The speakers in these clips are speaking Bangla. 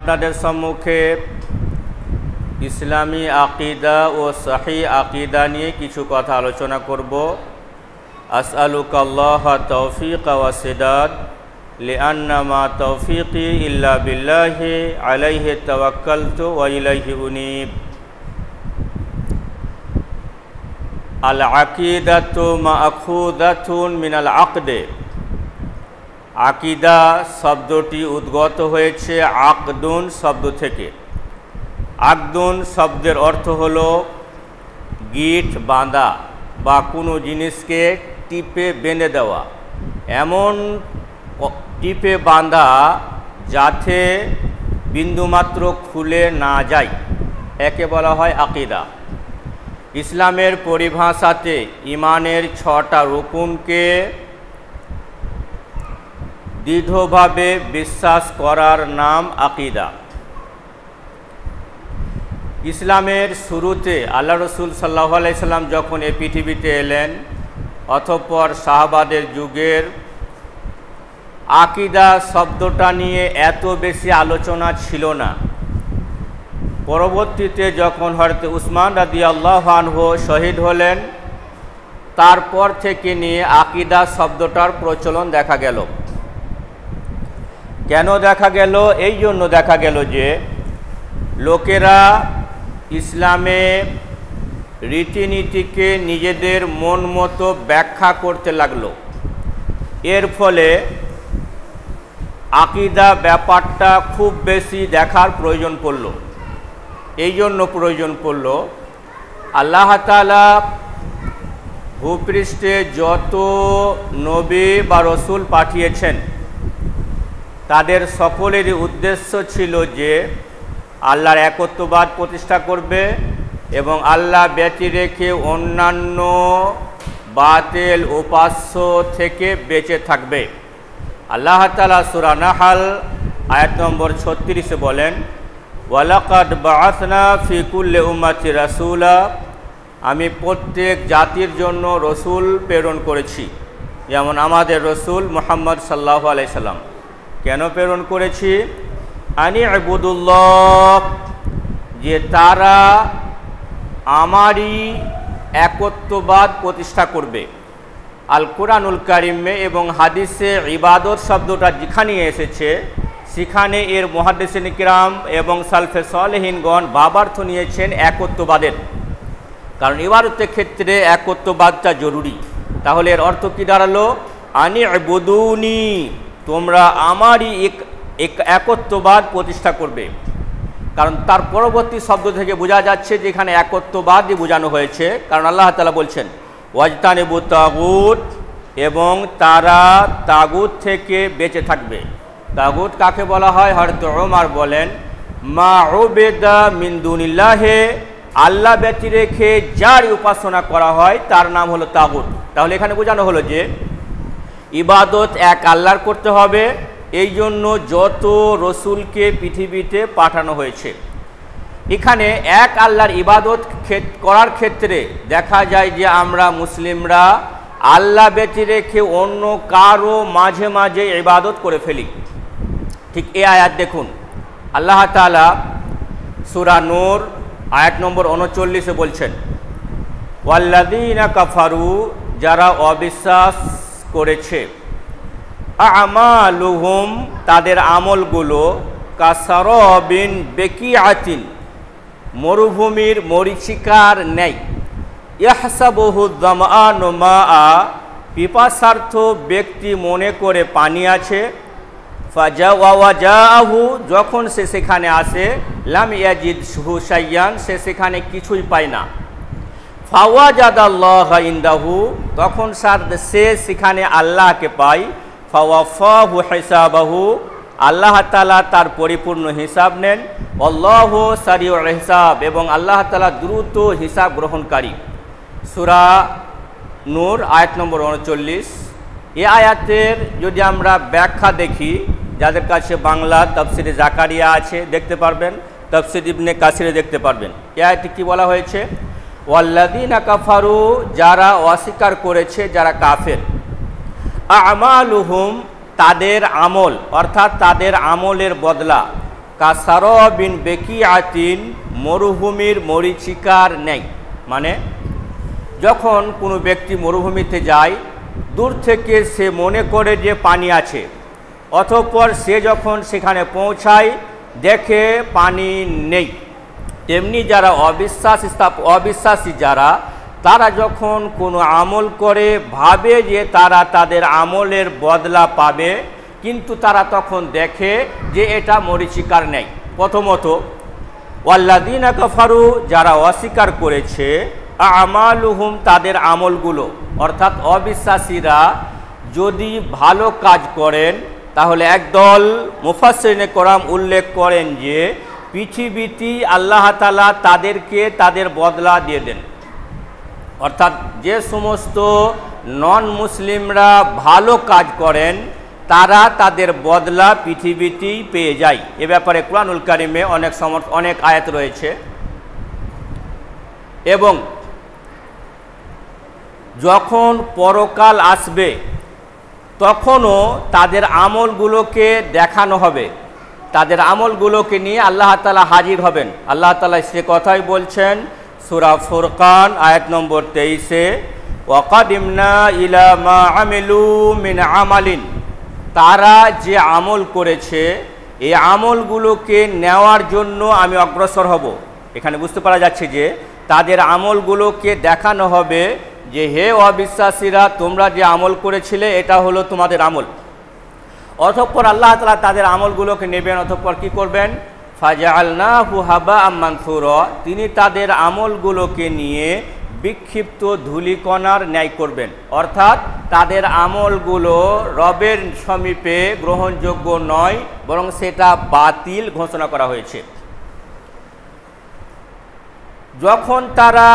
আপনাদের সম্মুখে ইসলামী আকিদা ও সহি আকিদা নিয়ে কিছু কথা আলোচনা করব। আসআলুকাল্লাহ তৌফিক ওয়া সিদাদ লিআন্না মা তৌফিকি ইল্লা বিল্লাহি আলাইহি তাওয়াক্কালতু ওয়া ইলাইহি উনীব। আল আকিদাতু মা'খুদাতুন মিনাল আকদে। আকিদা শব্দটি উদ্গত হয়েছে আকদুন শব্দ থেকে। আকদুন শব্দের অর্থ হলো গিঁট বাঁধা বা কোনো জিনিসকে টিপে বেঁধে দেওয়া, এমন টিপে বাঁধা যাতে বিন্দুমাত্র খুলে না যায়, একে বলা হয় আকিদা। ইসলামের পরিভাষাতে ইমানের 6টা রুকুনকে দৃঢ়ভাবে বিশ্বাস করার নাম আকিদা। ইসলামের শুরুতে আল্লাহ রসুল সাল্লাল্লাহু আলাইহি সাল্লাম যখন এই পৃথিবীতে এলেন, অতঃপর সাহাবাদের যুগের আকিদা শব্দটা নিয়ে এত বেশি আলোচনা ছিল না। পরবর্তীতে যখন হযরত উসমান রাদিয়াল্লাহু আনহু শহীদ হলেন, তারপর থেকে নিয়ে আকিদা শব্দটার প্রচলন দেখা গেল। কেন দেখা গেল? এই জন্য দেখা গেল যে লোকেরা ইসলামে রীতিনীতিকে নিজেদের মন মতো ব্যাখ্যা করতে লাগলো। এর ফলে আকিদা ব্যাপারটা খুব বেশি দেখার প্রয়োজন পড়ল। এই জন্য প্রয়োজন পড়ল আল্লাহ তাআলা ভূপৃষ্ঠে যত নবী বা রসুল পাঠিয়েছেন, তাদের সকলেরই উদ্দেশ্য ছিল যে আল্লাহর একত্ববাদ প্রতিষ্ঠা করবে এবং আল্লাহ ব্যতি রেখে অন্যান্য বাতিল উপাস্য থেকে বেঁচে থাকবে। আল্লাহ তাআলা সূরা নাহল আয়াত নম্বর 36 বলেন, ওয়ালাকাদ বাআসনা ফি কুল্লি উম্মাতি রাসূলা। আমি প্রত্যেক জাতির জন্য রসুল প্রেরণ করেছি, যেমন আমাদের রসুল মুহাম্মদ সাল্লাল্লাহু আলাইহি সাল্লাম। কেন প্রেরণ করেছি? আনি ইবুদুল্লাহ, যে তারা আমারই একত্ববাদ প্রতিষ্ঠা করবে। আল কুরআনুল কারিমে এবং হাদিসে ইবাদত শব্দটা যেখানে এসেছে, সেখানে এর মুহাদ্দিসিন কিরাম এবং সালফে সালেহিনগণ ভাবার্থ নিয়েছেন একত্ববাদের। কারণ ইবাদতের ক্ষেত্রে একত্ববাদটা জরুরি। তাহলে এর অর্থ কি দাঁড়ালো? আনি ইবুদুনি, তোমরা আমারই একত্ববাদ প্রতিষ্ঠা করবে। কারণ তার পরবর্তী শব্দ থেকে বোঝা যাচ্ছে যে এখানে একত্ববাদই বোঝানো হয়েছে। কারণ আল্লাহ তাআলা বলছেন ওয়াজতানিবু তাগুত, এবং তারা তাগুত থেকে বেঁচে থাকবে। তাগুত কাকে বলা হয়? হযরত ওমর বলেন, মা উবিদা মিন দুনিল্লাহি, আল্লাহ ব্যতি রেখে যার উপাসনা করা হয় তার নাম হলো তাগুত। তাহলে এখানে বোঝানো হলো যে ইবাদত এক আল্লাহর করতে হবে। এই জন্য যত রসুলকে পৃথিবীতে পাঠানো হয়েছে, এখানে এক আল্লাহর ইবাদত করার ক্ষেত্রে দেখা যায় যে আমরা মুসলিমরা আল্লাহ ব্যতি রেখে অন্য কারো মাঝে মাঝে ইবাদত করে ফেলি। ঠিক এই আয়াত দেখুন, আল্লাহ তাআলা সূরা নূর আয়াত নম্বর 39 বলছেন, ওয়াল্লাযীনা কাফারু, যারা অবিশ্বাস করেছে, আমালুহুম, তাদের আমলগুলো কাসারাবিন বিকিআতিন, মরুভূমির মরীচিকার ন্যায়। ইয়াহসাবুহু যামআনু মাআ, পিপাসার্থ ব্যক্তি মনে করে পানি আছে। ফাজাওয়াজাহু, যখন সে সেখানে আসে, লাম ইয়াজিদহু শাইয়ান, সে সেখানে কিছুই পায় না। ফাওয়াজাদাল্লাহা ইনদাহু, তখন সে সেখানে আল্লাহকে পায়। ফাওয়াফাহু হিসাবাহু, আল্লাহ তাআলা তার পরিপূর্ণ হিসাব নেন। আল্লাহু সারিউল হিসাব, এবং আল্লাহ তাআলা দ্রুত হিসাব গ্রহণকারী। সূরা নূর আয়াত নম্বর 39। এই আয়াতের যদি আমরা ব্যাখ্যা দেখি, যাদের কাছে বাংলা তাফসিরে জাকারিয়া আছে দেখতে পারবেন, তাফসির ইবনে কাসিরে দেখতে পারবেন। এই আয়াতে কি বলা হয়েছে? ওয়াল্লাযীনা কাফারু, যারা অস্বীকার করেছে, যারা কাফের। আমালুহুম, তাদের আমল অর্থাৎ তাদের আমলের বদলা কাসারবিন বেকিআতিন, মরুভূমির মরীচিকার নেই। মানে যখন কোনো ব্যক্তি মরুভূমিতে যায়, দূর থেকে সে মনে করে যে পানি আছে, অতঃপর সে যখন সেখানে পৌঁছায় দেখে পানি নেই। তেমনি যারা অবিশ্বাসী যারা, তারা যখন কোনো আমল করে ভাবে যে তারা তাদের আমলের বদলা পাবে, কিন্তু তারা তখন দেখে যে এটা মরীচিকার নেই। প্রথমত ওয়াল্লাযীনা কাফারু, যারা অস্বীকার করেছে, আমালুহুম, তাদের আমলগুলো, অর্থাৎ অবিশ্বাসীরা যদি ভালো কাজ করেন তাহলে একদল মুফাসসিরিনে কেরাম উল্লেখ করেন যে পৃথিবীতেই আল্লাহ তাআলা তাদেরকে তাদের বদলা দিয়ে দেন। অর্থাৎ যে সমস্ত নন মুসলিমরা ভালো কাজ করেন তারা তাদের বদলা পৃথিবীতেই পেয়ে যায়। এ ব্যাপারে কুরআনুল কারীমে অনেক আয়াত রয়েছে। এবং যখন পরকাল আসবে তখনও তাদের আমলগুলোকে দেখানো হবে, তাদের আমলগুলোকে নিয়ে আল্লাহ তাআলা হাজির হবেন। আল্লাহ তাআলা সে কথাই বলছেন সূরা ফুরকান আয়াত নম্বর 23-এ, ওয়াকাদিমনা ইলা মা আমিলু মিন আমালিন, তারা যে আমল করেছে এই আমলগুলোকে নেওয়ার জন্য আমি অগ্রসর হব। এখানে বুঝতে পারা যাচ্ছে যে তাদের আমলগুলোকে দেখানো হবে যে হে অবিশ্বাসীরা, তোমরা যে আমল করেছিলে এটা হলো তোমাদের আমল। অতঃপর আল্লাহ তাআলা তাদের আমলগুলোকে নেবেন, অতঃপর কি করবেন? ফাজআলনাহু হাবাআম মানসুরা, তিনি তাদের আমলগুলোকে নিয়ে বিক্ষিপ্ত ধূলিকণার ন্যায় করবেন। অর্থাৎ তাদের আমলগুলো রবের সমীপে গ্রহণযোগ্য নয়, বরং সেটা বাতিল ঘোষণা করা হয়েছে। যখন তারা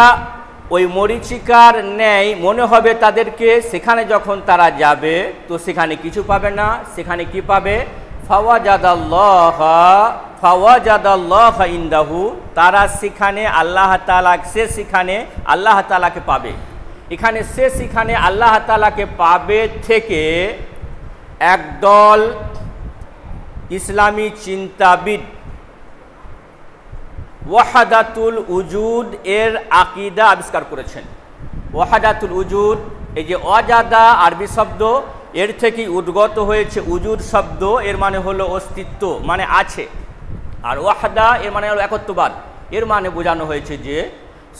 ওই মরীচিকার ন্যায় মনে হবে তাদেরকে, সেখানে যখন তারা যাবে তো সেখানে কিছু পাবে না। সেখানে কি পাবে? ফাওয়াজাদাল্লাহ ইনদাহু, তারা সেখানে আল্লাহ তাআলাকে পাবে। এখানে সেখানে আল্লাহ তাআলাকে পাবে থেকে একদল ইসলামী চিন্তাবিদ ওয়াহাদাতুল উজুদ এর আকীদা আবিষ্কার করেছেন। ওয়াহাদাতুল উজুদ, এই যে অজাদা আরবি শব্দ, এর থেকে উদ্গত হয়েছে উজুদ শব্দ, এর মানে হলো অস্তিত্ব, মানে আছে। আর ওয়াহদা এর মানে হলো একত্ববাদ। এর মানে বোঝানো হয়েছে যে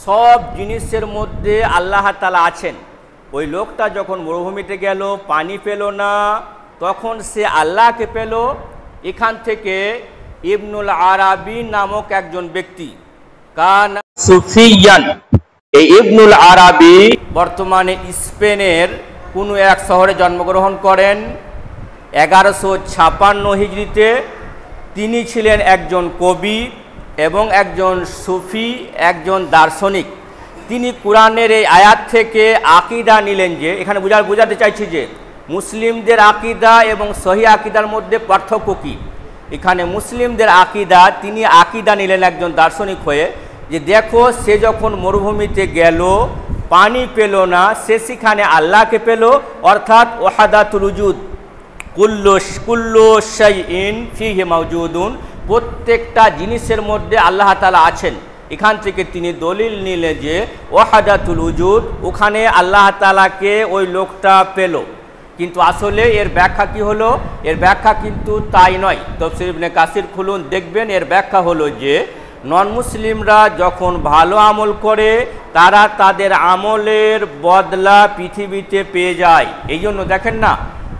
সব জিনিসের মধ্যে আল্লাহ তাআলা আছেন। ওই লোকটা যখন মরুভূমিতে গেল, পানি পেল না, তখন সে আল্লাহকে পেল। এখান থেকে ইবনুল আরাবি নামক একজন ব্যক্তি, কান সুফিয়ান, এই ইবনুল আরাবি বর্তমানে স্পেনের কোনো এক শহরে জন্মগ্রহণ করেন 1156 হিজরিতে। তিনি ছিলেন একজন কবি এবং একজন সুফি, একজন দার্শনিক। তিনি কোরআনের এই আয়াত থেকে আকীদা নিলেন যে, এখানে বোঝাতে চাইছি যে মুসলিমদের আকীদা এবং সহিহ আকীদার মধ্যে পার্থক্য কী। এখানে মুসলিমদের আকীদা, তিনি আকীদা নিলেন একজন দার্শনিক হয়ে যে দেখো, সে যখন মরুভূমিতে গেল, পানি পেল না, সে সেখানে আল্লাহকে পেল। অর্থাৎ ওয়াহাদাতুল উজুদ, কুল্লু শাইইন ফিহি মাওজুদুন, প্রত্যেকটা জিনিসের মধ্যে আল্লাহ তাআলা আছেন। এখান থেকে তিনি দলিল নিলেন যে ওয়াহাদাতুল উজুদ, ওখানে আল্লাহ তাআলাকে ওই লোকটা পেল। কিন্তু আসলে এর ব্যাখ্যা কি হলো? এর ব্যাখ্যা কিন্তু তাই নয়। তাফসীর ইবনে কাসির খুলুন, দেখবেন এর ব্যাখ্যা হলো যে নন মুসলিমরা যখন ভালো আমল করে তারা তাদের আমলের বদলা পৃথিবীতে পেয়ে যায়। এই জন্য দেখেন না,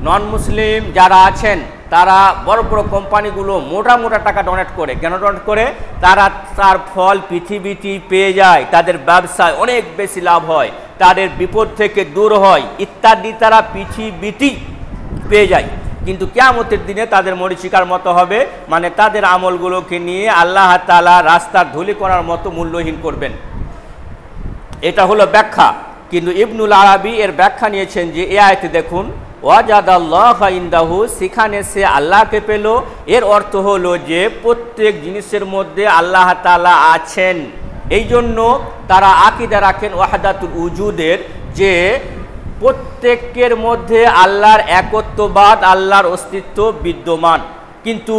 নন মুসলিম যারা আছেন তারা বড় বড় কোম্পানিগুলো মোটা মোটা টাকা ডোনেট করে। কেন ডোনেট করে? তারা তার ফল পৃথিবীতেই পেয়ে যায়, তাদের ব্যবসায় অনেক বেশি লাভ হয়, তাদের বিপদ থেকে দূর হয় ইত্যাদি, তারা পৃথিবীতেই পেয়ে যায়। কিন্তু কিয়ামতের দিনে তাদের মরীচিকার মতো হবে, মানে তাদের আমলগুলোকে নিয়ে আল্লাহ তাআলা রাস্তার ধূলিকণার মতো মূল্যহীন করবেন। এটা হলো ব্যাখ্যা। কিন্তু ইবনুল আরাবি এর ব্যাখ্যা নিয়েছেন যে এই আয়াতে দেখুন, ওয়াজাদাল্লাহ ইনদাহু, সেখানে সে আল্লাহকে পেল। এর অর্থ হলো যে প্রত্যেক জিনিসের মধ্যে আল্লাহ তাআলা আছেন। এই জন্য তারা আকীদা রাখেন ওয়াহাদাতুল উজুদের, যে প্রত্যেকের মধ্যে আল্লাহর একত্ববাদ, আল্লাহর অস্তিত্ব বিদ্যমান। কিন্তু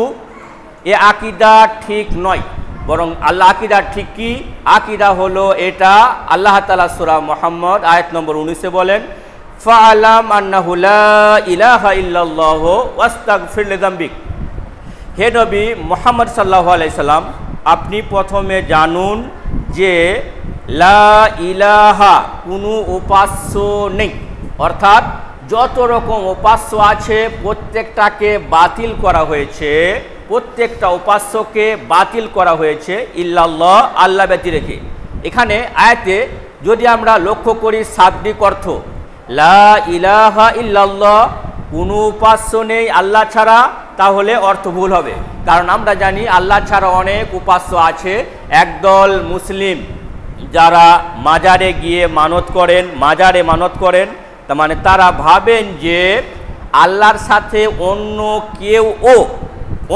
এ আকীদা ঠিক নয়, বরং আল্লাহ আকীদা ঠিক কি? আকীদা হলো এটা, আল্লাহ তাআলা সূরা মুহাম্মদ আয়াত নম্বর 19-এ বলেন, ফাআলাম আন্নাহু লা ইলাহা ইল্লাল্লাহ ওয়াস্তাগফির লিযামবিক। হে নবী মুহাম্মদ সাল্লাল্লাহু আলাইহি সাল্লাম, আপনি প্রথমে জানুন যে লা ইলাহা, কোনো উপাস্য নেই, অর্থাৎ যত রকম উপাস্য আছে প্রত্যেকটাকে বাতিল করা হয়েছে, প্রত্যেকটা উপাস্যকে বাতিল করা হয়েছে ইল্লাল্লাহ, আল্লাহ ব্যতি রেখে। এখানে আয়াতে যদি আমরা লক্ষ্য করি শাব্দিক অর্থ, লা ইলাহা ইল্লাল্লাহ, কোনো উপাস্য নেই আল্লাহ ছাড়া, তাহলে অর্থ ভুল হবে। কারণ আমরা জানি আল্লাহ ছাড়া অনেক উপাস্য আছে। একদল মুসলিম যারা মাজারে গিয়ে মানত করেন, মাজারে মানত করেন, তার মানে তারা ভাবেন যে আল্লাহর সাথে অন্য কেউ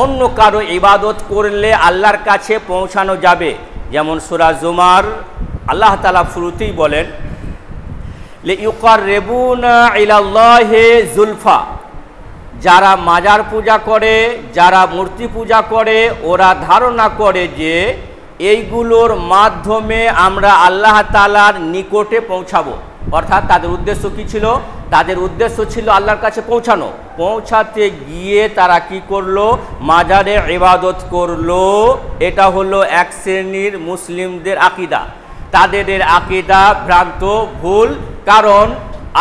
অন্য কারো ইবাদত করলে আল্লাহর কাছে পৌঁছানো যাবে। যেমন সূরা জুমার আল্লাহ তাআলা শুরুতেই বলেন, লিইউকাররিবুনা ইলাল্লাহি যুলফা, যারা মাজার পূজা করে, যারা মূর্তি পূজা করে, ওরা ধারণা করে যে এইগুলোর মাধ্যমে আমরা আল্লাহ তাআলার নিকটে পৌঁছাবো। অর্থাৎ তাদের উদ্দেশ্য কি ছিল? তাদের উদ্দেশ্য ছিল আল্লাহর কাছে পৌঁছানো। পৌঁছাতে গিয়ে তারা কি করলো? মাজারে ইবাদত করলো। এটা হলো এক শ্রেণীর মুসলিমদের আকীদা। তাদের আকীদা ভ্রান্ত, ভুল। কারণ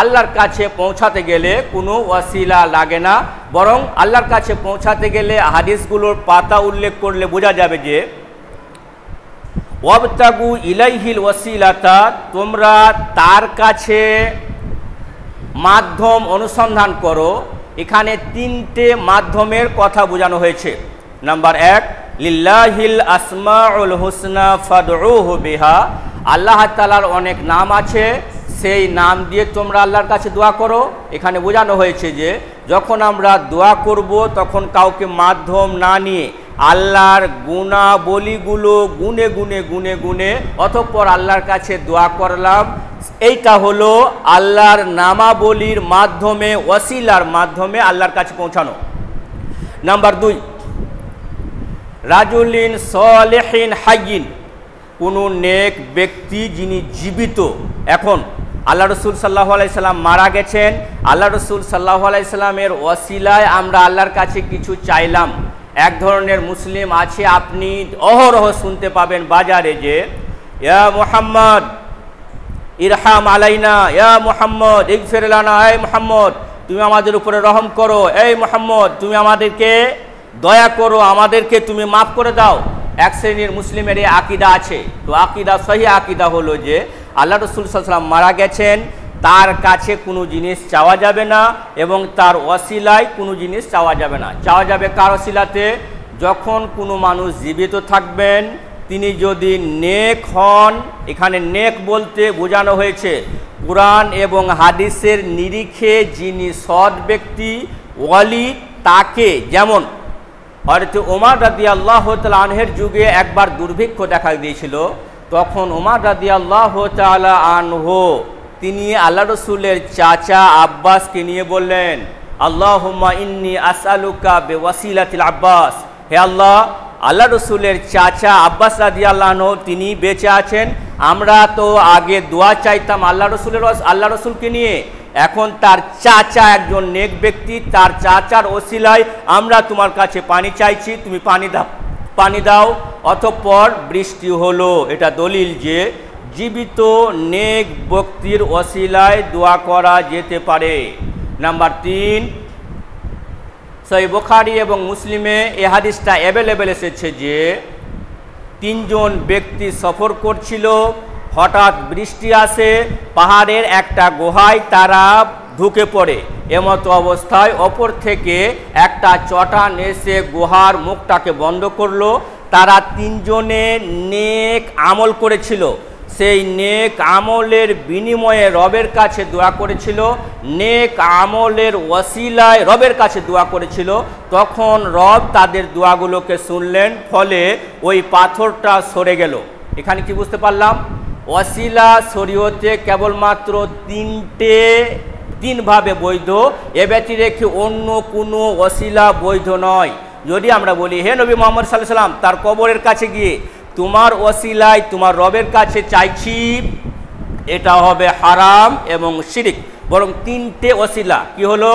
আল্লাহর কাছে পৌঁছাতে গেলে কোনো ওয়াসিলা লাগে না, বরং আল্লাহর কাছে পৌঁছাতে গেলে হাদিসগুলোর পাতা উল্লেখ করলে বোঝা যাবে যে ওয়াবতাগু ইলাইহিল ওয়াসিলাতা, তোমরা তার কাছে মাধ্যম অনুসন্ধান করো। এখানে তিনটে মাধ্যমের কথা বোঝানো হয়েছে। নাম্বার 1, লিল্লাহিল আসমাউল হুসনা ফাদউহু বিহা, আল্লাহ তাআলার অনেক নাম আছে, সেই নাম দিয়ে তোমরা আল্লাহর কাছে দোয়া করো। এখানে বোঝানো হয়েছে যে যখন আমরা দোয়া করব তখন কাউকে মাধ্যম না নিয়ে আল্লাহর গুণাবলীগুলো গুনে গুনে গুনে গুনে অতঃপর আল্লাহর কাছে দোয়া করলাম। এইটা হলো আল্লাহর নামাবলীর মাধ্যমে, ওয়াসিলার মাধ্যমে আল্লাহর কাছে পৌঁছানো। নাম্বার 2, রাজুলিন সালেহিন হাইয়িন, কোনো নেক ব্যক্তি যিনি জীবিত। এখন আল্লাহ রসুল সাল্লাল্লাহু আলাইহি সাল্লাম মারা গেছেন, আল্লাহ রসুল সাল্লাল্লাহু আলাইহি সাল্লামের ওয়াসিলায় আমরা আল্লাহর কাছে কিছু চাইলাম। এক ধরনের মুসলিম আছে, আপনি অহরহ শুনতে পাবেন বাজারে যে ইয়া মুহাম্মদ ইরহাম আলাইনা, ইয়া মুহাম্মদ ইগফির লানা, এই মুহাম্মদ তুমি আমাদের উপরে রহম করো, এই মুহাম্মদ তুমি আমাদেরকে দয়া করো, আমাদেরকে তুমি মাফ করে দাও। এক শ্রেণীর মুসলিমের এই আকীদা আছে। তো আকীদা, সহি আকীদা হলো যে আল্লাহ রসুল সাল্লাল্লাহু আলাইহি ওয়াসাল্লাম মারা গেছেন, তার কাছে কোনো জিনিস চাওয়া যাবে না এবং তার ওয়াসিলায় কোনো জিনিস চাওয়া যাবে না। চাওয়া যাবে কার ওয়াসিলাতে? যখন কোনো মানুষ জীবিত থাকবেন, তিনি যদি নেক হন। এখানে নেক বলতে বোঝানো হয়েছে কুরআন এবং হাদিসের নিরিখে যিনি সৎ ব্যক্তি, ওয়ালি, তাকে। যেমন হযরত ওমর রাদিয়াল্লাহু তাআলা আনহুর যুগে একবার দুর্ভিক্ষ দেখা দিয়েছিল। তখন ওমর রাদিয়াল্লাহু তাআলা আনহু তিনি আল্লাহ রসুলের চাচা আব্বাসকে নিয়ে বললেন, আল্লাহুম্মা ইন্নী আসআলুকা বিওয়াসিলাতিল আব্বাস, হে আল্লাহ, আল্লাহ রসুলের চাচা আব্বাস রাদিয়াল্লাহু আনহু তিনি বেঁচে আছেন। আমরা তো আগে দোয়া চাইতাম আল্লাহ রসুলকে নিয়ে, এখন তার চাচা একজন নেক ব্যক্তি, তার চাচার ওসিলায় আমরা তোমার কাছে পানি চাইছি, তুমি পানি দাও। অতঃপর বৃষ্টি হলো। এটা দলিল যে জীবিত নেক ব্যক্তির ওসিলায় দোয়া করা যেতে পারে। নাম্বার 3, সহিহ বুখারী এবং মুসলিমে এই হাদিসটা অ্যাভেলেবেল এসেছে যে 3 জন ব্যক্তি সফর করছিল, হঠাৎ বৃষ্টি আসে, পাহাড়ের একটা গুহায় তারা ঢুকে পড়ে। এমতো অবস্থায় অপর থেকে একটা চটান এসে গুহার মুখটাকে বন্ধ করলো। তারা 3 জনে নেক আমল করেছিল, সেই নেক আমলের বিনিময়ে রবের কাছে দোয়া করেছিল, নেক আমলের ওয়াসিলায় রবের কাছে দোয়া করেছিল। তখন রব তাদের দোয়াগুলোকে শুনলেন, ফলে ওই পাথরটা সরে গেল। এখানে কি বুঝতে পারলাম? ওয়াসিলা শরীয়তে কেবলমাত্র 3 ভাবে বৈধ, এ ব্যতি রেখে অন্য কোনো ওয়াসিলা বৈধ নয়। যদি আমরা বলি হে নবী মুহাম্মদ সাল্লাল্লাহু আলাইহি ওয়াসাল্লাম তার কবরের কাছে গিয়ে তোমার ওসিলায় তোমার রবের কাছে চাইছি, এটা হবে হারাম এবং শিরিক। বরং তিনটে ওসিলা কি হলো?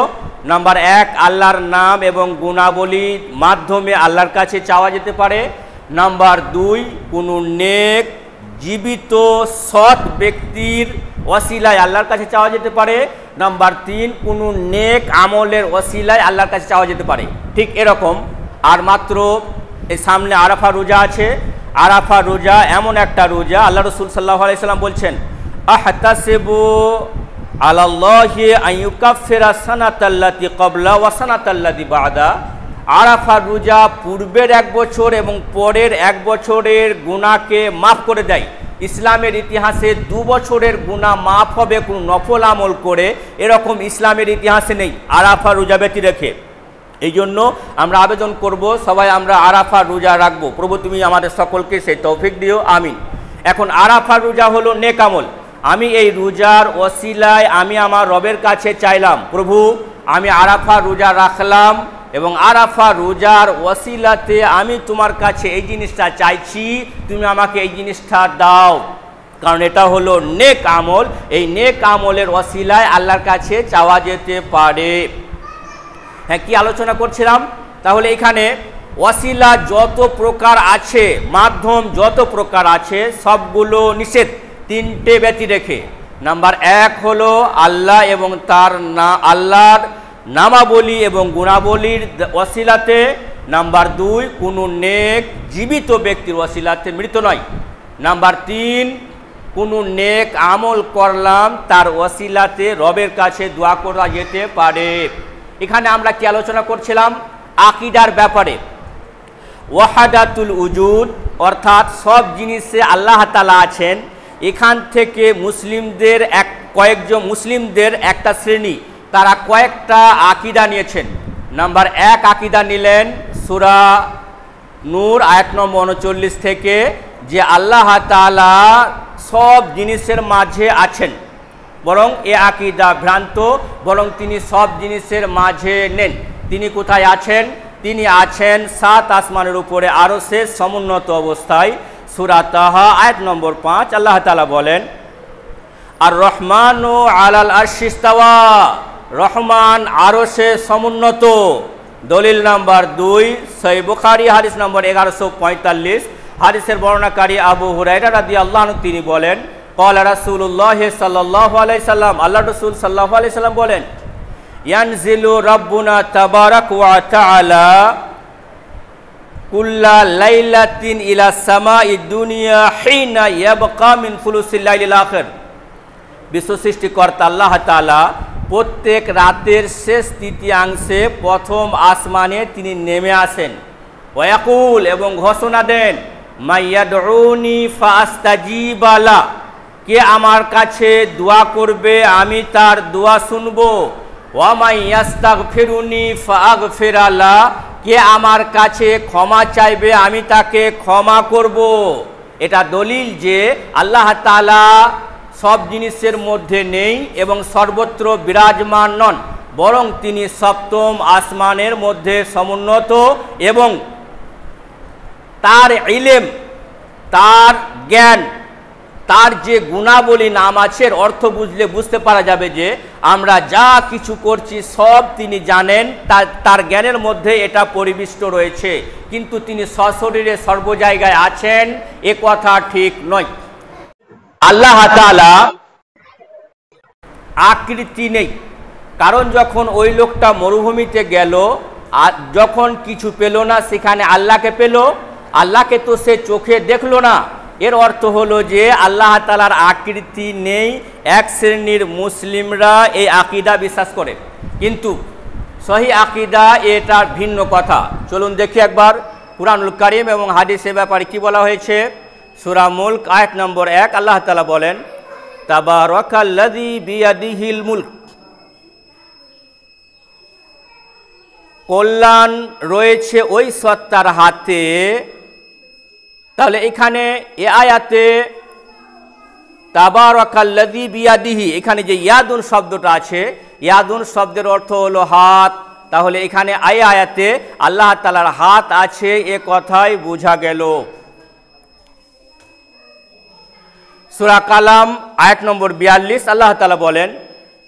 নাম্বার 1, আল্লাহর নাম এবং গুণাবলীর মাধ্যমে আল্লাহর কাছে চাওয়া যেতে পারে। নাম্বার 2, কোনো নেক জীবিত সৎ ব্যক্তির ওসিলায় আল্লাহর কাছে চাওয়া যেতে পারে। নাম্বার 3, কোনো নেক আমলের ওসিলায় আল্লাহর কাছে চাওয়া যেতে পারে। ঠিক এরকম আর মাত্র এই সামনে আরাফা রোজা আছে। আরাফা রোজা এমন একটা রোজা, আল্লাহ রাসূল সাল্লাল্লাহু আলাইহি সাল্লাম বলছেন আহতাসিবু আলাল্লাহি আন ইউকাফিরা সানাতাল্লাতি ক্বাবলা ওয়া সানাতাল্লাতি বাদা। আরাফা রোজা পূর্বের 1 বছর এবং পরের 1 বছরের গুনাহকে মাফ করে দেয়। ইসলামের ইতিহাসে 2 বছরের গুনাহ মাফ হবে কোনো নফল আমল করে, এরকম ইসলামের ইতিহাসে নেই আরাফা রোজা ব্যতী রেখে। এই জন্য আমরা আবেদন করব সবাই আমরা আরাফা রোজা রাখবো। প্রভু তুমি আমাদের সকলকে সেই তৌফিক দিও, আমিন। এখন আরাফা রোজা হলো নেক আমল। আমি এই রোজার ওসিলায় আমি আমার রবের কাছে চাইলাম, প্রভু আমি আরাফা রোজা রাখলাম এবং আরাফা রোজার ওসিলাতে আমি তোমার কাছে এই জিনিসটা চাইছি, তুমি আমাকে এই জিনিসটা দাও। কারণ এটা হলো নেক আমল, এই নেক আমলের ওসিলায় আল্লাহর কাছে চাওয়া যেতে পারে। হ্যাঁ, কি আলোচনা করছিলাম? তাহলে এখানে ওয়াসিলা যত প্রকার আছে, মাধ্যম যত প্রকার আছে, সবগুলো নিষেধ 3টে ব্যতী রেখে। নাম্বার 1 হলো আল্লাহ এবং তার আল্লাহর নামাবলী এবং গুণাবলীর ওয়াসিলাতে। নাম্বার 2, কোনো নেক জীবিত ব্যক্তির ওয়াসিলাতে, মৃত নয়। নাম্বার 3, কোনো নেক আমল করলাম তার ওয়াসিলাতে রবের কাছে দোয়া করা যেতে পারে। এখানে আমরা কি আলোচনা করছিলাম? আকীদার ব্যাপারে। ওয়াহাদাতুল উজুদ, অর্থাৎ সব জিনিসে আল্লাহ তাআলা আছেন। এখান থেকে মুসলিমদের কয়েকজন মুসলিমদের একটা শ্রেণী, তারা কয়েকটা আকীদা নিয়েছেন। নাম্বার 1 আকীদা নিলেন সূরা নূর আয়াত নম্বর 39 থেকে, যে আল্লাহ তাআলা সব জিনিসের মাঝে আছেন। বরং এ আকীদা ভ্রান্ত, বরং তিনি সব জিনিসের মাঝে নেন। তিনি কোথায় আছেন? তিনি আছেন 7 আসমানের উপরে আরশে সমুন্নত অবস্থায়। সূরা তাহা আয়াত নম্বর 5 আল্লাহ তাআলা বলেন আর রহমানু আলাল আরশি ইস্তাওয়া, রহমান আরশে সমুন্নত। দলিল নাম্বার 2 সহিহ বুখারী হাদিস নম্বর 1145। হাদিসের বর্ণনাকারী আবু হুরায়রা রাদিয়াল্লাহু আনহু তিনি বলেন ক্বালা রাসূলুল্লাহ সাল্লাল্লাহু আলাইহি সাল্লাম, আল্লাহ রাসূল সাল্লাল্লাহু আলাইহি সাল্লাম বলেন ইয়ানজিলু রাব্বুনা তাবারাক ওয়া তাআলা কুল্লা লাইলাতিন ইলা সামাই দুনিয়া হিনা ইয়াবকা মিন ফুলুসিল লাইলিল আখির। বিশ্ব সৃষ্টিকর্তা আল্লাহ তাআলা প্রত্যেক রাতের শেষ তৃতীয়াংশে প্রথম আসমানে তিনি নেমে আসেন। ওয়াকুল, এবং ঘোষণা দেন মাইয়াদউনি ফাআস্তাজিবা লা, কে আমার কাছে দোয়া করবে আমি তার দোয়া শুনব। ওয়া মাইয়াস্তাগফিরুনি ফাআগফিরা লা, কে আমার কাছে ক্ষমা চাইবে আমি তাকে ক্ষমা করব। এটা দলিল যে আল্লাহ তাআলা সব জিনিসের মধ্যে নেই এবং সর্বত্র বিরাজমান নন, বরং তিনি সপ্তম আসমানের মধ্যে সমুন্নত। এবং তার ইলম, তার জ্ঞান, তার যে গুণাবলী নাম আছে এর অর্থ বুঝলে বুঝতে পারা যাবে যে আমরা যা কিছু করছি সব তিনি জানেন, তার জ্ঞানের মধ্যে এটা পরিবিষ্ট রয়েছে। কিন্তু তিনি সশরীরে সর্ব জায়গায় আছেন এ কথা ঠিক নয়। আল্লাহ তাআলা আকৃতি নেই, কারণ যখন ওই লোকটা মরুভূমিতে গেল আর যখন কিছু পেল না, সেখানে আল্লাহকে পেল। আল্লাহকে তো সে চোখে দেখলো না। এর অর্থ হলো যে আল্লাহ তাআলার আকৃতি নেই। এক শ্রেণীর মুসলিমরা এই আকীদা বিশ্বাস করে, কিন্তু সহি আকীদা এটা ভিন্ন কথা। চলুন দেখি একবার কুরআনুল কারীম এবং হাদিসের ব্যাপারে কি বলা হয়েছে। সূরা মুলক আয়াত নম্বর 1 আল্লাহ তাআলা বলেন তাবারাকাল্লাযী বিয়াদিহিল মুলক, কল্যাণ রয়েছে ওই সত্তার হাতে। তাহলে এখানে এ আয়াতে তাবারাকাল্লাযী বিয়াদিহি, এখানে যে ইয়াদুন শব্দটা আছে, ইয়াদুন শব্দের অর্থ হলো হাত, তাহলে এখানে আয়াতে আল্লাহ তাআলার হাত আছে এ কথাই বোঝা গেল। সূরা কালাম আয়াত নম্বর 42 আল্লাহ তাআলা বলেন,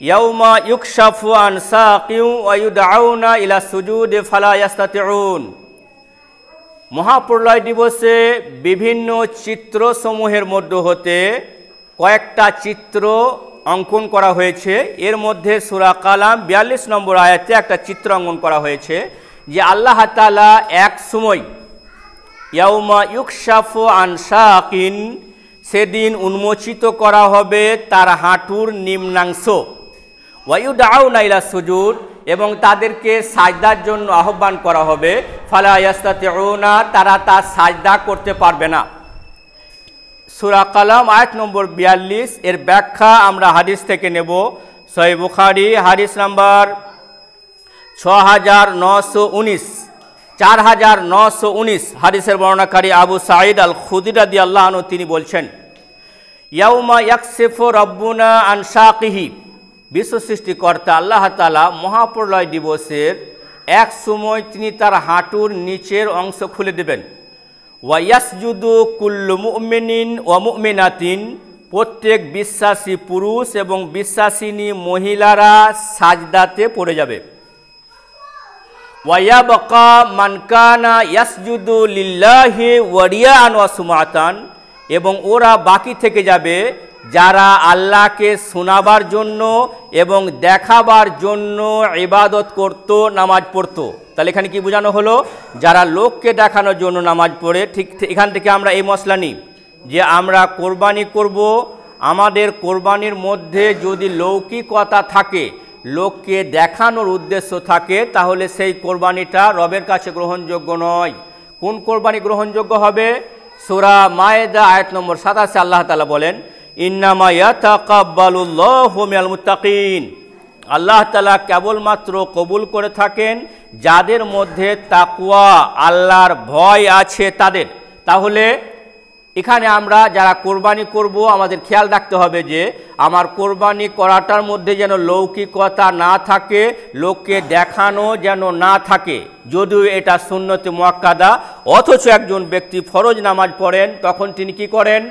ইয়াউমা ইউকশাফু আন সাকিউ ওয়া ইউদআউনা ইলা সুজুদি ফালা ইস্তাতিউন। মহাপ্রলয় দিবসে বিভিন্ন চিত্রসমূহের মধ্য হতে কয়েকটা চিত্র অঙ্কন করা হয়েছে। এর মধ্যে সূরা কালাম 42 নম্বর আয়াতে একটা চিত্র অঙ্কন করা হয়েছে যে আল্লাহ তাআলা এক সময় ইয়াউমা ইউকশাফু আন সাকিন, সেদিন উন্মোচিত করা হবে তার হাঁটুর নিম্নাংশ, ওয়া ইউদআউনা ইলা সুজুদ, এবং তাদেরকে সাজদার জন্য আহ্বান করা হবে, ফালা ইস্তাতিউনা, তারা তা সাজদা করতে পারবে না। সূরা কালাম আয়াত নম্বর 42 এর ব্যাখ্যা আমরা হাদিস থেকে নেব। সহিহ বুখারী হাদিস নাম্বার 6919 4919 হাদিসের বর্ণনাকারী আবু সাঈদ আল খুদরি রাদিয়াল্লাহু আনহু তিনি বলছেন, ইয়াউমা ইয়াকসিফু রাব্বুনা আন সাকিহি, বিশ্ব সৃষ্টিকর্তা আল্লাহ তাআলা মহাপ্রলয় দিবসের এক সময় তিনি তার হাঁটুর নিচের অংশ খুলে দেবেন। ওয়া ইয়াসজুদু কুল্লু মুমিনিন ওয়া মুমিনাতিন, প্রত্যেক বিশ্বাসী পুরুষ এবং বিশ্বাসিনী মহিলারা সাজদাতে পড়ে যাবে। ওয়া ইয়াবকা মান কানা ইয়াসজুদু লিল্লাহি ওয়া রিয়াআন ওয়া সুমাতান, এবং ওরা বাকি থেকে যাবে যারা আল্লাহকে শোনাবার জন্য এবং দেখাবার জন্য ইবাদত করত, নামাজ পড়ত। তাহলে এখানে কি বোঝানো হলো? যারা লোককে দেখানোর জন্য নামাজ পড়ে, ঠিক এখান থেকে আমরা এই মশলা নিই যে আমরা কোরবানি করব, আমাদের কোরবানির মধ্যে যদি লৌকিকতা থাকে, লোককে দেখানোর উদ্দেশ্য থাকে, তাহলে সেই কোরবানিটা রবের কাছে গ্রহণযোগ্য নয়। কোন কোরবানি গ্রহণযোগ্য হবে? সূরা মায়েদা আয়াত নম্বর 87 আল্লাহ তাআলা বলেন, ইন্নামা ইয়াতাকাব্বালুল্লাহু মিনাল মুত্তাকিন, আল্লাহ তাআলা কেবলমাত্র কবুল করে থাকেন যাদের মধ্যে তাকওয়া, আল্লাহর ভয় আছে তাদের। তাহলে এখানে আমরা যারা কোরবানি করব আমাদের খেয়াল রাখতে হবে যে আমার কোরবানি করাটার মধ্যে যেন লৌকিকতা না থাকে, লোককে দেখানো যেন না থাকে। যদিও এটা সুন্নতে মুআক্কাদা, অথচ একজন ব্যক্তি ফরজ নামাজ পড়েন, তখন তিনি কি করেন?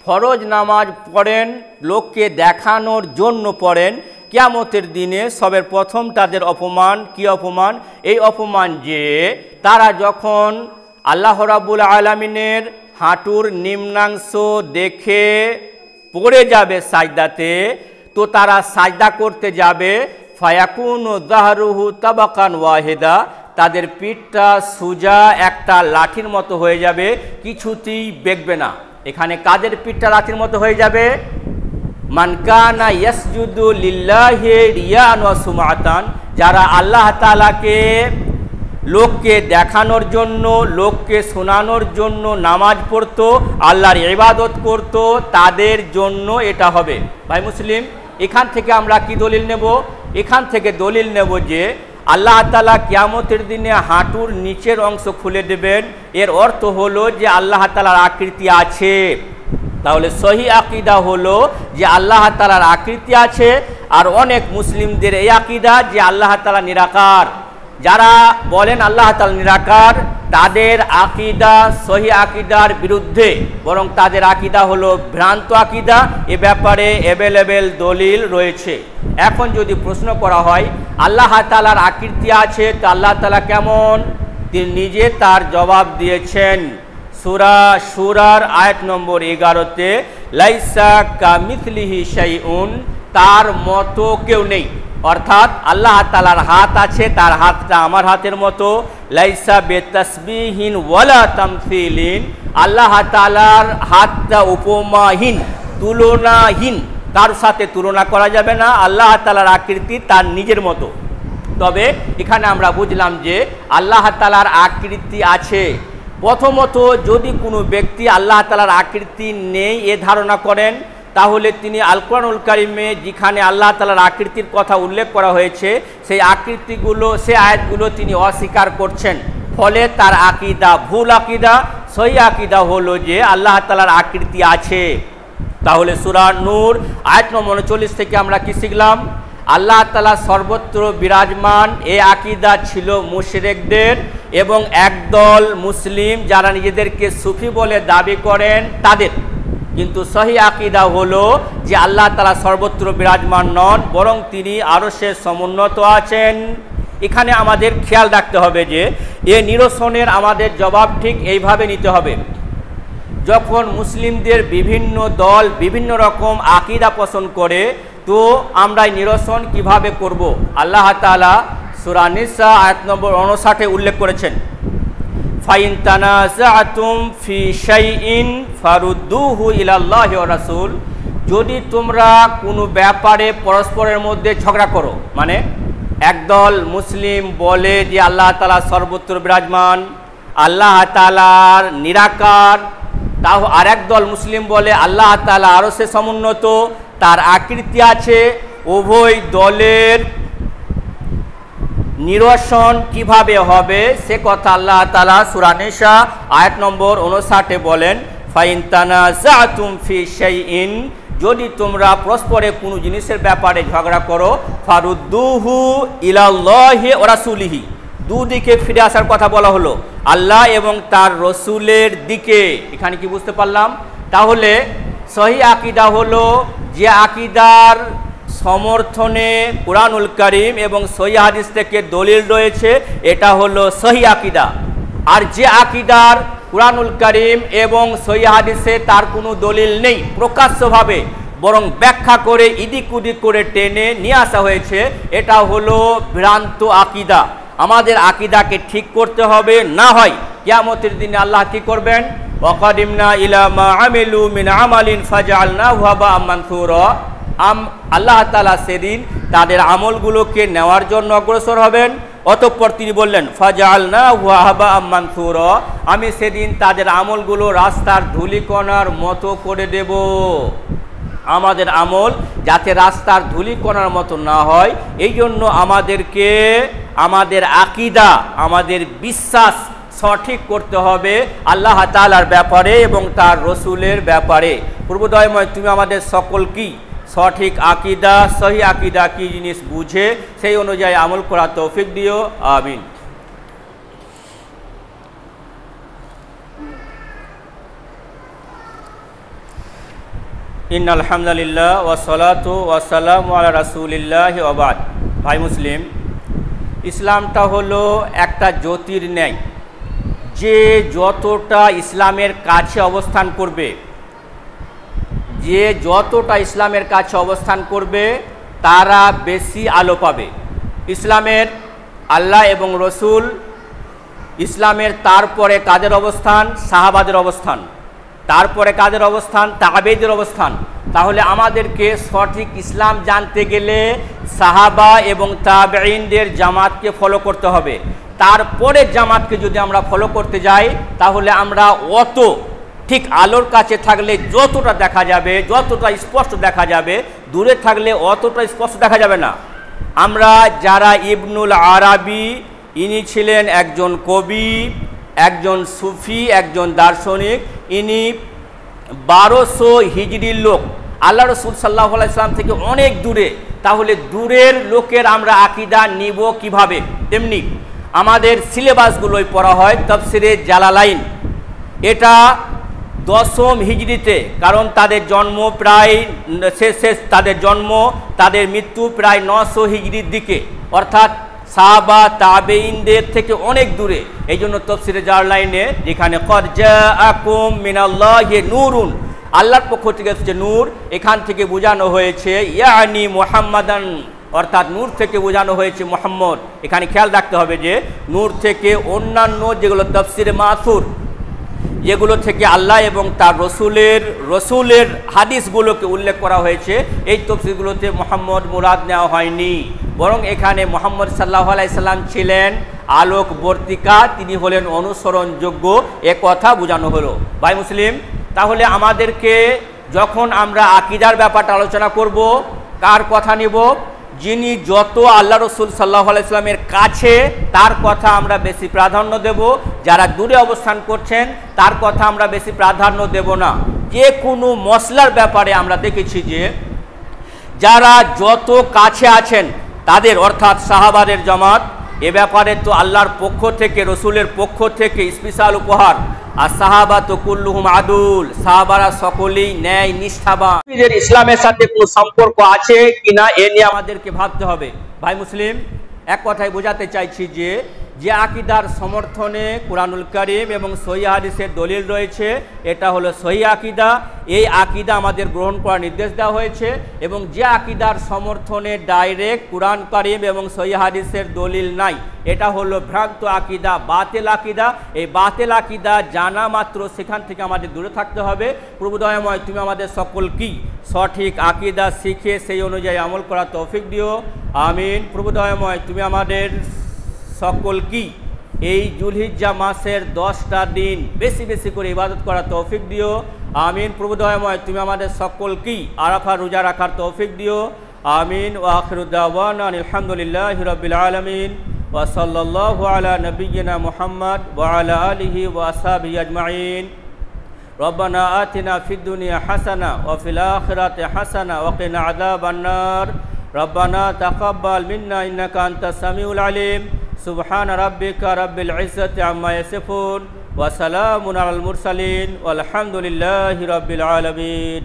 ফরজ নামাজ পড়েন, লোককে দেখানোর জন্য পড়েন। কিয়ামতের দিনে সবের প্রথম তাদের অপমান, কি অপমান? এই অপমান যে তারা যখন আল্লাহ রাব্বুল আলামিনের হাঁটুর নিম্নাংশ দেখে পড়ে যাবে সাজদাতে, তো তারা সাজদা করতে যাবে, ফায়াকুনু যাহরুহু তাবাকান ওয়াহিদা, তাদের পিঠটা সোজা একটা লাঠির মতো হয়ে যাবে, কিছুতেই বেঁকবে না। এখানে কাদের পিঠটা লাঠির মতো হয়ে যাবে? মান কানা ইয়াসজুদু লিল্লাহি রিয়াআন ওয়া সুমাতান, যারা আল্লাহ তাআলাকে লোককে দেখানোর জন্য, লোককে শোনানোর জন্য নামাজ পড়তো, আল্লাহর ইবাদত করত, তাদের জন্য এটা হবে। ভাই মুসলিম, এখান থেকে আমরা কি দলিল নেব? এখান থেকে দলিল নেব যে আল্লাহ তাআলা কিয়ামতের দিনে হাঁটুর নিচের অংশ খুলে দেবেন। এর অর্থ হলো যে আল্লাহ তাআলার আকৃতি আছে। তাহলে সহি আকীদা হলো যে আল্লাহ তাআলার আকৃতি আছে। আর অনেক মুসলিমদের এই আকীদা যে আল্লাহ তাআলা নিরাকার। যারা বলেন আল্লাহ তাআলা নিরাকার, তাদের আকীদা সহি আকীদার বিরুদ্ধে, বরং তাদের আকীদা হলো ভ্রান্ত আকীদা। এ ব্যাপারে অ্যাভেলেবেল দলিল রয়েছে। এখন যদি প্রশ্ন করা হয় আল্লাহ তাআলার আকৃতি আছে, তো আল্লাহ তাআলা কেমন? তিনি নিজে তার জবাব দিয়েছেন সূরা শুরার আয়াত নম্বর 11-তে, লাইসা কামিথলিহি শাইউন, তার মতো কেউ নেই। অর্থাৎ আল্লাহ তাআলার হাত আছে, তার হাতটা আমার হাতের মতো। লাইসা বেতাসবিহিন ওয়ালা তামসিলিন, আল্লাহ তাআলার হাতটা উপমাহীন, তুলনাহীন, কার সাথে তুলনা করা যাবে না। আল্লাহ তাআলার আকৃতি তার নিজের মতো। তবে এখানে আমরা বুঝলাম যে আল্লাহ তাআলার আকৃতি আছে। প্রথমত, যদি কোনো ব্যক্তি আল্লাহ তাআলার আকৃতি নেই এ ধারণা করেন, তাহলে তিনি আল কোরআনুল কারীমে যেখানে আল্লাহ তাআলার আকৃতির কথা উল্লেখ করা হয়েছে, সেই আকৃতিগুলো, সেই আয়াতগুলো তিনি অস্বীকার করছেন। ফলে তার আকীদা ভুল আকীদা। সহি আকীদা হলো যে আল্লাহ তাআলার আকৃতি আছে। তাহলে সূরা নূর আয়াত নম্বর 39 থেকে আমরা কি শিখলাম? আল্লাহ তাআলা সর্বত্র বিরাজমান, এই আকীদা ছিল মুশরিকদের এবং একদল মুসলিম যারা নিজেদেরকে সুফি বলে দাবি করেন তাদের। কিন্তু সহিহ আকীদা হলো যে আল্লাহ তাআলা সর্বত্র বিরাজমান নন, বরং তিনি আরশে সমুন্নত আছেন। এখানে আমাদের খেয়াল রাখতে হবে যে এ নিরসনের আমাদের জবাব ঠিক এইভাবে নিতে হবে। যখন মুসলিমদের বিভিন্ন দল বিভিন্ন রকম আকীদা পোষণ করে, তো আমরা নিরসন কিভাবে করব? আল্লাহ তাআলা সূরা নিসা আয়াত নম্বর 59 উল্লেখ করেছেন, ফাইন তানাযাতুম ফি শাইইন ফারুদ্দুহু ইলাল্লাহি ওয়া রাসূল। যদি তোমরা কোনো ব্যাপারে পরস্পরের মধ্যে ঝগড়া করো, মানে একদল মুসলিম বলে যে আল্লাহ তাআলা সর্বত্র বিরাজমান, আল্লাহ তাআলার নিরাকার, তাও আরেক দল মুসলিম বলে আল্লাহ তাআলা আরশে সমুন্নত, তার আকৃতি আছে। উভয় দলের নিরসন কিভাবে হবে সে কথা আল্লাহ তাআলা সূরা নিসা আয়াত নম্বর 59 বলেন, ফাইন তানাযাতুম ফি শাইইন, যদি তোমরা পরস্পরে কোনো জিনিসের ব্যাপারে ঝগড়া করো, ফারুদ্দুহু ইলাল্লাহি ওয়া রাসূলিহি, দুদিকে ফিরে আসার কথা বলা হলো, আল্লাহ এবং তার রসুলের দিকে। এখানে কি বুঝতে পারলাম? তাহলে সহিহ আকীদা হলো যে আকীদার সমর্থনে কুরআনুল কারীম এবং সহিহ হাদিস থেকে দলিল রয়েছে, এটা হলো সহিহ আকীদা। আর যে আকীদার কুরআনুল কারীম এবং সহিহ হাদিসে তার কোনো দলিল নেই প্রকাশ্যভাবে, বরং ব্যাখ্যা করে ইদিক উদিক করে টেনে নিয়ে আসা হয়েছে, এটা হলো ভ্রান্ত আকীদা। আমাদের আকীদাকে ঠিক করতে হবে, না হয় কিয়ামতের দিনে আল্লাহ কি করবেন? ওয়াকাদিমনা ইলা মা আমিলু মিন আমালিন ফাজআলনাহু হাবাআম মানসুরা। আল্লাহ তাআলা সেদিন তাদের আমলগুলোকে নেওয়ার জন্য অগ্রসর হবেন। অতঃপর তিনি বললেন, ফাজআলনাহু হাবাআম মানসুরা, আমি সেদিন তাদের আমলগুলো রাস্তার ধূলিকণার মতো করে দেব। আমাদের আমল যাতে রাস্তার ধূলিকণার মতো না হয়, এই জন্য আমাদেরকে আমাদের আকীদা, আমাদের বিশ্বাস সঠিক করতে হবে আল্লাহ তাআলার ব্যাপারে এবং তার রসুলের ব্যাপারে। পূর্বদয়ময় তুমি আমাদের সকল কি সঠিক আকীদা, সহিহ আকীদা কি জিনিস বুঝে সেই অনুযায়ী আমল করার তৌফিক দিও, আমিন। ইন্নাল হামদুলিল্লাহ ওয়া সালাতু ওয়া সালামু আলা রাসূলিল্লাহি ওয়া বাদ। ভাই মুসলিম, ইসলামটা হলো একটা জ্যোতির ন্যায়, যে যতটা ইসলামের কাছে অবস্থান করবে, যে যতটা ইসলামের কাছে অবস্থান করবে তারা বেশি আলো পাবে। ইসলামের আল্লাহ এবং রসুল, ইসলামের তারপরে কাদের অবস্থান? সাহাবাদের অবস্থান। তারপরে কাদের অবস্থান? তাবেঈদের অবস্থান। তাহলে আমাদেরকে সঠিক ইসলাম জানতে গেলে সাহাবা এবং তাবেঈনদের জামাতকে ফলো করতে হবে। তারপরে জামাতকে যদি আমরা ফলো করতে যাই, তাহলে আমরা অত ঠিক আলোর কাছে থাকলে যতটা দেখা যাবে, যতটা স্পষ্ট দেখা যাবে, দূরে থাকলে অতটা স্পষ্ট দেখা যাবে না। আমরা যারা ইবনুল আরাবি, ইনি ছিলেন একজন কবি, একজন সুফি, একজন দার্শনিক। ইনি 1200 হিজরির লোক, আল্লাহ রসুল সাল্লাল্লাহু আলাইহি ওয়াসাল্লাম থেকে অনেক দূরে। তাহলে দূরের লোকের আমরা আকীদা নিব কিভাবে? তেমনি আমাদের সিলেবাসগুলোই পড়া হয় তাফসিরে জালালাইন, এটা 10ম হিজরিতে, কারণ তাদের জন্ম প্রায় তাদের জন্ম, তাদের মৃত্যু প্রায় 900 হিজরির দিকে, অর্থাৎ সাহাবা তাবেঈনদের থেকে অনেক দূরে। এই জন্য তাফসিরে জালালাইনে যেখানে ক্বাদ জাআকুম মিনাল্লাহি নূরুন, আল্লাহর পক্ষ থেকে এসেছে নূর, এখান থেকে বোঝানো হয়েছে ইয়ানি মুহাম্মাদান, অর্থাৎ নূর থেকে বোঝানো হয়েছে মুহাম্মদ। এখানে খেয়াল রাখতে হবে যে নূর থেকে অন্যান্য যেগুলো তাফসিরে মাসুর, যেগুলো থেকে আল্লাহ এবং তার রসুলের হাদিসগুলোকে উল্লেখ করা হয়েছে, এই তাফসিরগুলোতে মুহাম্মদ মুরাদ নেওয়া হয়নি, বরং এখানে মুহাম্মদ সাল্লাল্লাহু আলাইহি সাল্লাম ছিলেন আলোকবর্তিকা, তিনি হলেন অনুসরণযোগ্য, এ কথা বোঝানো হলো। ভাই মুসলিম, তাহলে আমাদেরকে যখন আমরা আকীদার ব্যাপারটা আলোচনা করব, কার কথা নিব? যিনি যত আল্লাহ রসুল সাল্লাল্লাহু আলাইহি সাল্লামের কাছে, তার কথা আমরা বেশি প্রাধান্য দেব। যারা দূরে অবস্থান করছেন তার কথা আমরা বেশি প্রাধান্য দেব না। যে কোনো মশলার ব্যাপারে আমরা দেখেছি যে যারা যত কাছে আছেন তাদের অর্থাৎ সাহাবাদের জামাত, এ ব্যাপারে তো আল্লাহর পক্ষ থেকে, রসুলের পক্ষ থেকে স্পেশাল উপহার। আর সাহাবা তো কুল্লুহুম আদুল, সাহাবারা সকলেই ন্যায় নিষ্ঠাবান। ইসলামের সাথে কোনো সম্পর্ক আছে কিনা এ নিয়ে আমাদেরকে ভাবতে হবে। ভাই মুসলিম, এক কথায় বোঝাতে চাইছি যে আকীদার সমর্থনে কুরআনুল কারীম এবং সহিহ হাদিসের দলিল রয়েছে, এটা হলো সহিহ আকীদা। এই আকীদা আমাদের গ্রহণ করার নির্দেশ দেওয়া হয়েছে। এবং যে আকীদার সমর্থনে ডাইরেক্ট কুরআন কারীম এবং সহিহ হাদিসের দলিল নাই, এটা হলো ভ্রান্ত আকীদা, বাতিল আকীদা। এই বাতিল আকীদা জানা মাত্র সেখান থেকে আমাদের দূরে থাকতে হবে। প্রভু দয়াময়, তুমি আমাদের সকল কি সঠিক আকীদা শিখে সেই অনুযায়ী আমল করার তৌফিক দিও, আমিন। প্রভু দয়াময়, তুমি আমাদের সকল কি এই জুলহিজ্জা মাসের 10টা দিন বেশি বেশি করে ইবাদত করার তৌফিক দিও, আমিন। প্রভু দয়াময়, তুমি আমাদের সকল কি আরাফা রোজা রাখার তৌফিক দিও, আমিন। ওয়া আখিরু দাওয়ানা আলহামদুলিল্লাহি রাব্বিল আলামিন ওয়া সাল্লাল্লাহু আলা নবিয়্যিনা মুহাম্মদ ওয়া আলা আলিহি ওয়া আসহাবিহি আজমাইন। রব্বানা আতিনা ফিদ দুনিয়া হাসানা ওয়া ফিল আখিরাতি হাসানা ওয়া কিনা আযাবান নার। রব্বানা তাকাব্বাল মিন্না ইন্নাকা আনতাস সামিউল আলিম। সুবহান রাব্বিকা রাব্বিল ইজ্জাতি আম্মা ইয়াসিফুন ওয়া সালামুন আলাল মুরসালিন ওয়ালহামদুলিল্লাহি রাব্বিল আলামিন।